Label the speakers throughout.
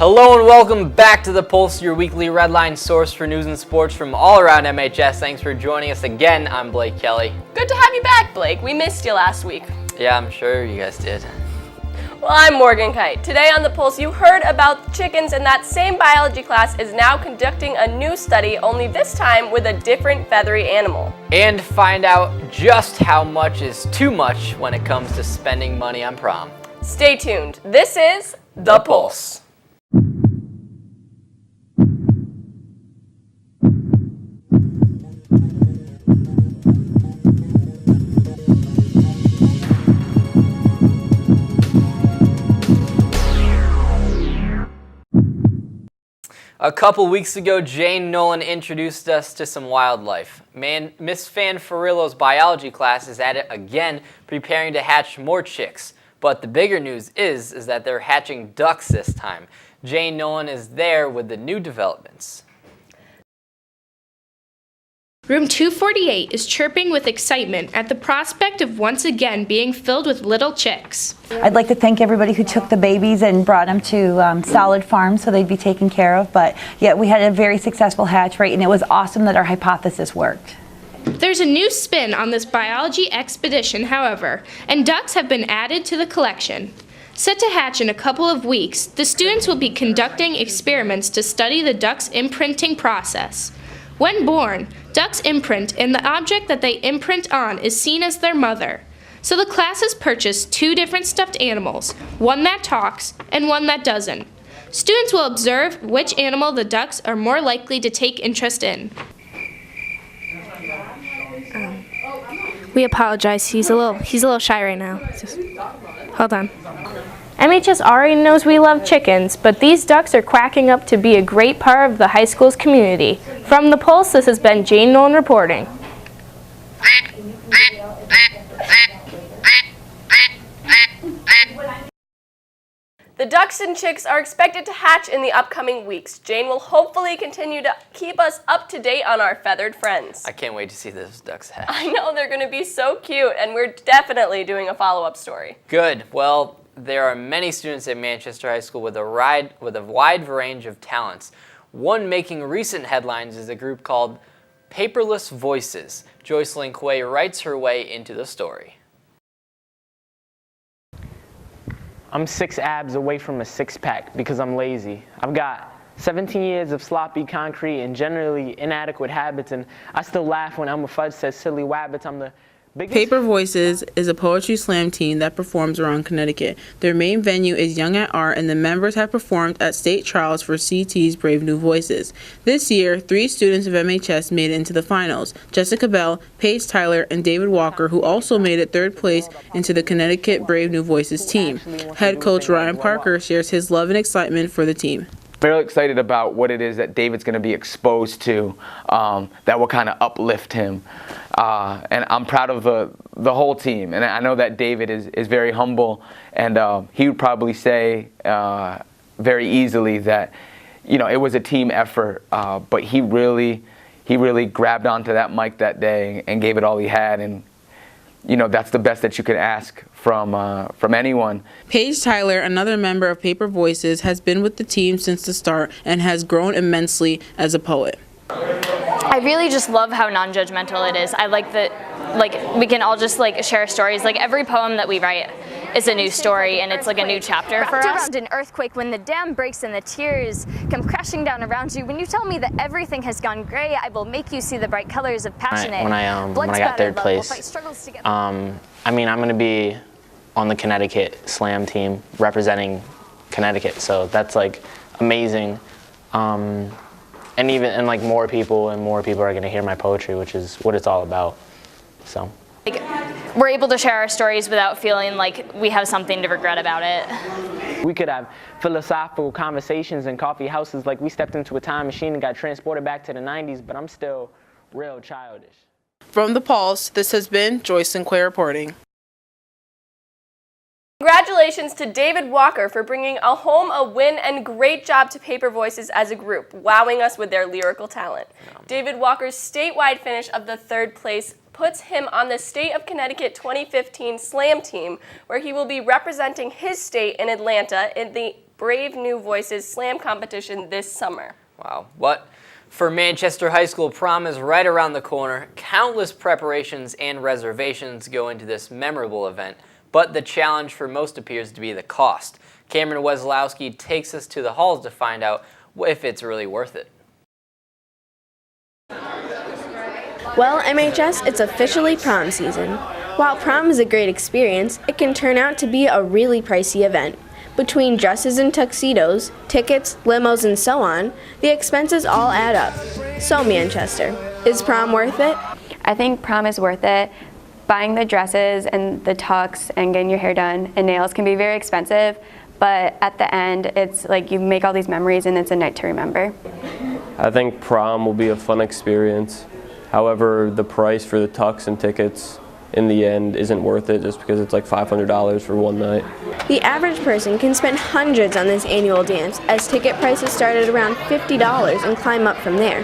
Speaker 1: Hello and welcome back to The Pulse, your weekly Redline source for news and sports from all around MHS. Thanks for joining us again. I'm Blake Kelly.
Speaker 2: Good to have you back, Blake. We missed you last week.
Speaker 1: Yeah, I'm sure you guys did.
Speaker 2: Well, I'm Morgan Kite. Today on The Pulse, you heard about chickens, and that same biology class is now conducting a new study, only this time with a different feathery animal.
Speaker 1: And find out just how much is too much when it comes to spending money on prom.
Speaker 2: Stay tuned. This is The Pulse.
Speaker 1: A couple weeks ago, Jane Nolan introduced us to some wildlife. Miss Fanfarillo's biology class is at it again, preparing to hatch more chicks. But the bigger news is that they're hatching ducks this time. Jane Nolan is there with the new developments.
Speaker 3: Room 248 is chirping with excitement at the prospect of once again being filled with little chicks.
Speaker 4: I'd like to thank everybody who took the babies and brought them to Solid Farm so they'd be taken care of. But yeah, we had a very successful hatch rate, and it was awesome that our hypothesis worked.
Speaker 3: There's a new spin on this biology expedition, however, and ducks have been added to the collection. Set to hatch in a couple of weeks, the students will be conducting experiments to study the duck's imprinting process. When born, ducks imprint, and the object that they imprint on is seen as their mother. So the class has purchased two different stuffed animals, one that talks and one that doesn't. Students will observe which animal the ducks are more likely to take interest in.
Speaker 5: We apologize. He's a little shy right now. Hold on. MHS already knows we love chickens, but these ducks are quacking up to be a great part of the high school's community. From The Pulse, this has been Jane Nolan reporting.
Speaker 2: The ducks and chicks are expected to hatch in the upcoming weeks. Jane will hopefully continue to keep us up to date on our feathered friends.
Speaker 1: I can't wait to see those ducks hatch.
Speaker 2: I know, they're going to be so cute, and we're definitely doing a follow-up story.
Speaker 1: Good. Well, there are many students at Manchester High School with a wide range of talents. One making recent headlines is a group called Paperless Voices. Joycelyn Quay writes her way into the story.
Speaker 6: I'm 6 abs away from a 6-pack because I'm lazy. I've got 17 years of sloppy concrete and generally inadequate habits, and I still laugh when Elmer Fudd says silly wabbits. I'm the biggest...
Speaker 7: Paper Voices is a poetry slam team that performs around Connecticut. Their main venue is Young at Art, and the members have performed at state trials for CT's Brave New Voices. This year, 3 students of MHS made it into the finals: Jessica Bell, Paige Tyler, and David Walker, who also made it 3rd place into the Connecticut Brave New Voices team. Head coach Ryan Parker shares his love and excitement for the team.
Speaker 8: Very excited about what it is that David's going to be exposed to that will kind of uplift him. And I'm proud of the whole team. And I know that David is very humble, and he would probably say very easily that, you know, it was a team effort, but he really grabbed onto that mic that day and gave it all he had. And you know, that's the best that you could ask from anyone.
Speaker 7: Paige Tyler, another member of Paper Voices, has been with the team since the start and has grown immensely as a poet.
Speaker 9: I really just love how non-judgmental it is. I like that, like, we can all just share stories. Like, every poem that we write is a new story, and it's like a new chapter for us.
Speaker 10: Around an earthquake, when the dam breaks and the tears come crashing down around you, when you tell me that everything has gone gray, I will make you see the bright colors of passion.
Speaker 6: When I got 3rd place, I mean, I'm going to be on the Connecticut Slam team representing Connecticut, so that's like amazing. And more people are going to hear my poetry, which is what it's all about. So.
Speaker 9: We're able to share our stories without feeling like we have something to regret about it.
Speaker 6: We could have philosophical conversations in coffee houses like we stepped into a time machine and got transported back to the 90s, but I'm still real childish.
Speaker 7: From The Pulse, this has been Joycelyn Quay reporting.
Speaker 2: Congratulations to David Walker for bringing home a win, and great job to Paper Voices as a group, wowing us with their lyrical talent. David Walker's statewide finish of the 3rd place puts him on the State of Connecticut 2015 Slam team, where he will be representing his state in Atlanta in the Brave New Voices slam competition this summer.
Speaker 1: Wow. What? For Manchester High School, prom is right around the corner. Countless preparations and reservations go into this memorable event, but the challenge for most appears to be the cost. Cameron Weslowski takes us to the halls to find out if it's really worth it.
Speaker 5: Well, MHS, it's officially prom season. While prom is a great experience, it can turn out to be a really pricey event. Between dresses and tuxedos, tickets, limos, and so on, the expenses all add up. So Manchester, is prom worth it?
Speaker 11: I think prom is worth it. Buying the dresses and the tux and getting your hair done and nails can be very expensive, but at the end, it's like you make all these memories and it's a night to remember.
Speaker 12: I think prom will be a fun experience. However, the price for the tux and tickets in the end isn't worth it just because it's like $500 for one night.
Speaker 5: The average person can spend hundreds on this annual dance, as ticket prices start at around $50 and climb up from there.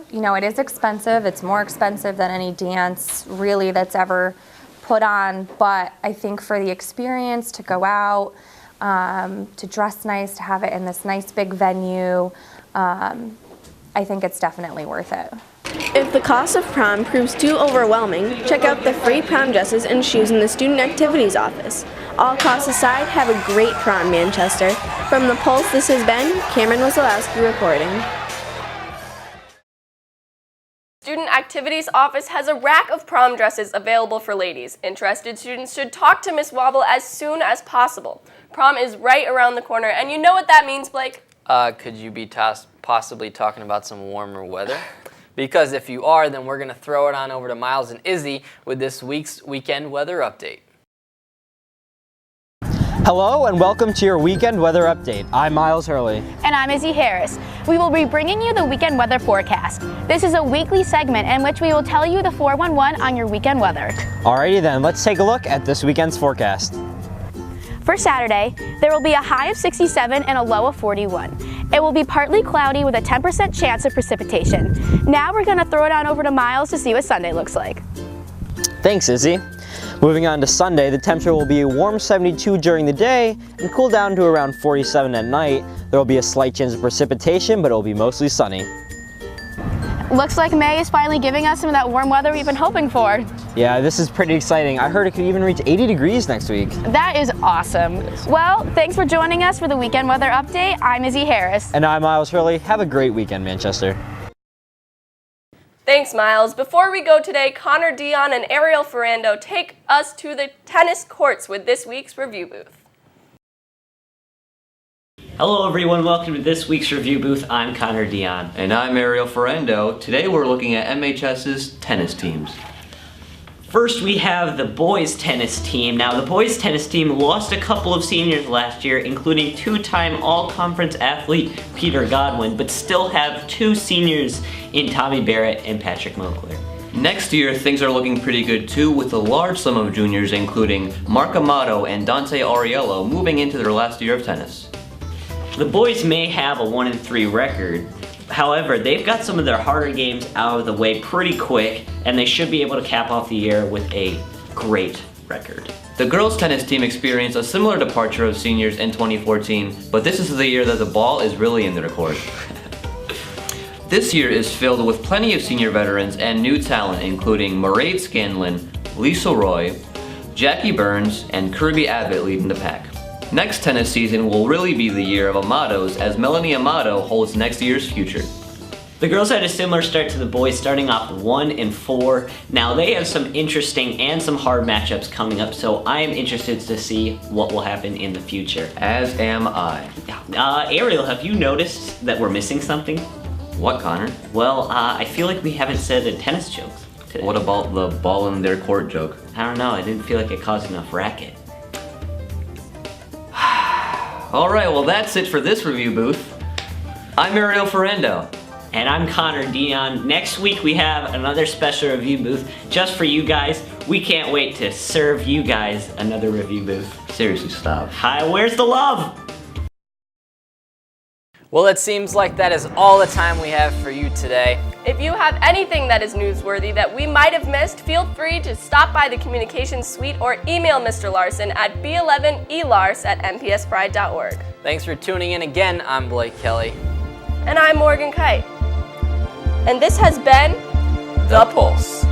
Speaker 13: You know, it is expensive. It's more expensive than any dance really that's ever put on, but I think for the experience, to go out, to dress nice, to have it in this nice big venue, I think it's definitely worth it.
Speaker 5: If the cost of prom proves too overwhelming, check out the free prom dresses and shoes in the Student Activities Office. All costs aside, have a great prom, Manchester. From the Pulse, this has been Cameron Weslowski reporting.
Speaker 2: Student Activities Office has a rack of prom dresses available for ladies. Interested students should talk to Miss Wobble as soon as possible. Prom is right around the corner, and you know what that means, Blake?
Speaker 1: Could you be possibly talking about some warmer weather? Because if you are, then we're going to throw it on over to Miles and Izzy with this week's weekend weather update.
Speaker 14: Hello and welcome to your weekend weather update. I'm Miles Hurley.
Speaker 10: And I'm Izzy Harris. We will be bringing you the weekend weather forecast. This is a weekly segment in which we will tell you the 411 on your weekend weather.
Speaker 14: Alrighty then, let's take a look at this weekend's forecast.
Speaker 10: For Saturday, there will be a high of 67 and a low of 41. It will be partly cloudy with a 10% chance of precipitation. Now we're going to throw it on over to Miles to see what Sunday looks like.
Speaker 14: Thanks, Izzy. Moving on to Sunday, the temperature will be a warm 72 during the day and cool down to around 47 at night. There will be a slight chance of precipitation, but it will be mostly sunny.
Speaker 10: Looks like May is finally giving us some of that warm weather we've been hoping for.
Speaker 14: Yeah, this is pretty exciting. I heard it could even reach 80 degrees next week.
Speaker 10: That is awesome. Well, thanks for joining us for the weekend weather update. I'm Izzy Harris.
Speaker 14: And I'm Miles Hurley. Have a great weekend, Manchester.
Speaker 2: Thanks, Miles. Before we go today, Connor Dion and Ariel Ferrando take us to the tennis courts with this week's review booth.
Speaker 15: Hello everyone, welcome to this week's review booth. I'm Connor Dion.
Speaker 16: And I'm Ariel Ferrando. Today we're looking at MHS's tennis teams.
Speaker 15: First we have the boys tennis team. Now the boys tennis team lost a couple of seniors last year, including two-time all-conference athlete Peter Godwin, but still have two seniors in Tommy Barrett and Patrick Moakler.
Speaker 16: Next year, things are looking pretty good too, with a large sum of juniors including Mark Amato and Dante Auriello moving into their last year of tennis.
Speaker 15: The boys may have a 1-3 record. However, they've got some of their harder games out of the way pretty quick, and they should be able to cap off the year with a great record.
Speaker 16: The girls' tennis team experienced a similar departure of seniors in 2014, but this is the year that the ball is really in their court. This year is filled with plenty of senior veterans and new talent, including Mairead Scanlon, Lisa Roy, Jackie Burns, and Kirby Abbott leading the pack. Next tennis season will really be the year of Amatos, as Melanie Amato holds next year's future.
Speaker 15: The girls had a similar start to the boys, starting off 1-4. Now they have some interesting and some hard matchups coming up, so I am interested to see what will happen in the future.
Speaker 16: As am I.
Speaker 15: Ariel, have you noticed that we're missing something?
Speaker 16: What, Connor?
Speaker 15: Well, I feel like we haven't said a tennis joke today.
Speaker 16: What about the ball in their court joke?
Speaker 15: I don't know, I didn't feel like it caused enough racket.
Speaker 16: Alright, well that's it for this review booth. I'm Ariel Ferrando.
Speaker 15: And I'm Connor Dion. Next week we have another special review booth just for you guys. We can't wait to serve you guys another review booth.
Speaker 16: Seriously, stop.
Speaker 15: Hi, where's the love?
Speaker 1: Well, it seems like that is all the time we have for you today.
Speaker 2: If you have anything that is newsworthy that we might have missed, feel free to stop by the communications suite or email Mr. Larson at b11elars@mpspride.org.
Speaker 1: Thanks for tuning in again. I'm Blake Kelly.
Speaker 2: And I'm Morgan Kite. And this has been The Pulse.